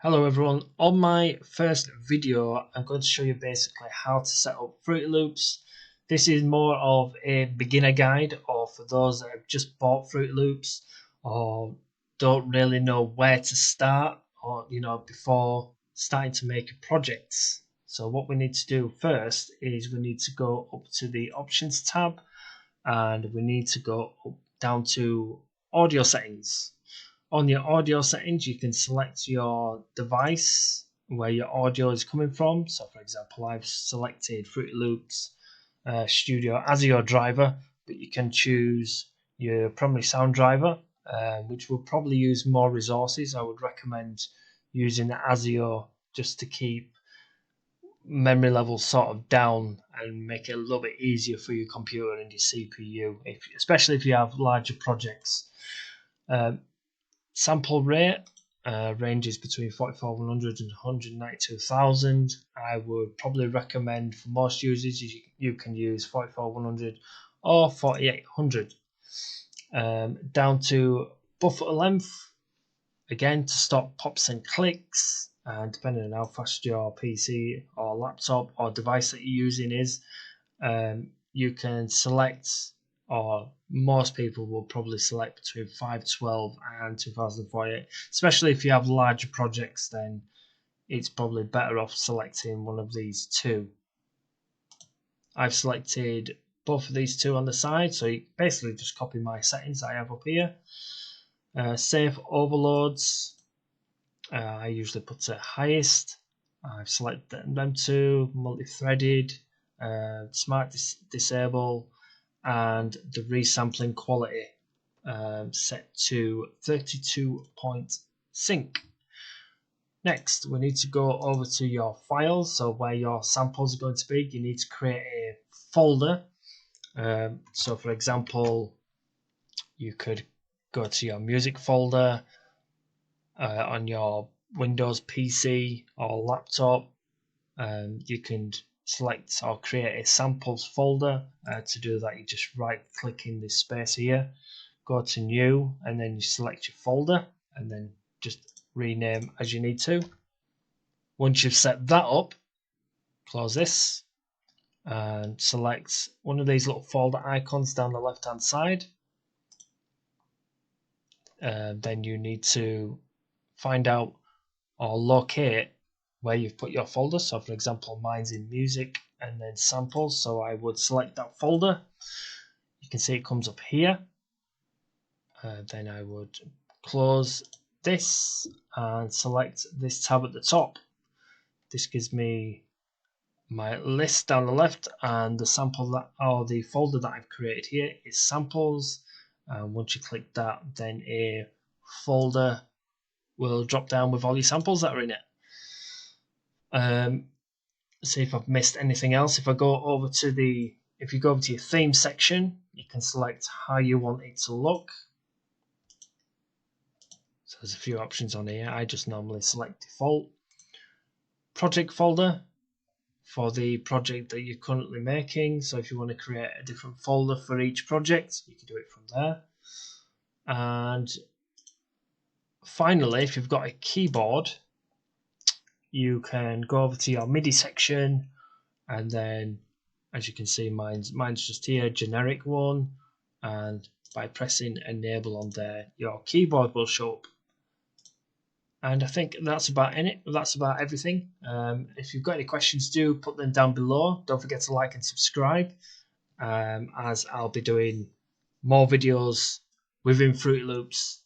Hello everyone, on my first video I'm going to show you basically how to set up Fruity Loops. This is more of a beginner guide, or for those that have just bought Fruity Loops or don't really know where to start, or before starting to make projects. So what we need to do first is we need to go up to the options tab and we need to go up down to audio settings. On your audio settings, you can select your device where your audio is coming from. So for example, I've selected Fruity Loops Studio as your driver, but you can choose your primary sound driver, which will probably use more resources. I would recommend using the Azure just to keep memory levels sort of down and make it a little bit easier for your computer and your CPU, especially if you have larger projects. Sample rate ranges between 44,100 and 192,000. I would probably recommend for most users you can use 44,100 or 4800. Down to buffer length, again to stop pops and clicks, and depending on how fast your PC or laptop or device that you're using is, you can select, or most people will probably select between 512 and 2048. Especially if you have larger projects, then it's probably better off selecting one of these two. I've selected both of these two on the side, so you basically just copy my settings I have up here. Save overloads, I usually put it highest. I've selected them two, multi-threaded, smart disable, and the resampling quality set to 32 point sync. Next, we need to go over to your files. So where your samples are going to be, you need to create a folder. So for example, you could go to your music folder on your Windows PC or laptop. You can select or create a samples folder. To do that, you just right click in this space here, go to new, and then you select your folder and then just rename as you need to. Once you've set that up, close this and select one of these little folder icons down the left hand side. Then you need to find out or locate where you've put your folder. So for example, mine's in music and then samples, so I would select that folder. You can see it comes up here. Then I would close this and select this tab at the top. This gives me my list down the left, and the sample that, or the folder that I've created here is samples. Once you click that, then a folder will drop down with all your samples that are in it. See if I've missed anything else. If you go over to your theme section, you can select how you want it to look. So there's a few options on here. I just normally select default. Project folder for the project that you're currently making. So if you want to create a different folder for each project, you can do it from there. And finally, if you've got a keyboard, you can go over to your Midi section, and then as you can see, mine's just here, generic one, and by pressing enable on there, your keyboard will show up. And I think that's about it. That's about everything. If you've got any questions, do put them down below. Don't forget to like and subscribe, as I'll be doing more videos within Fruity Loops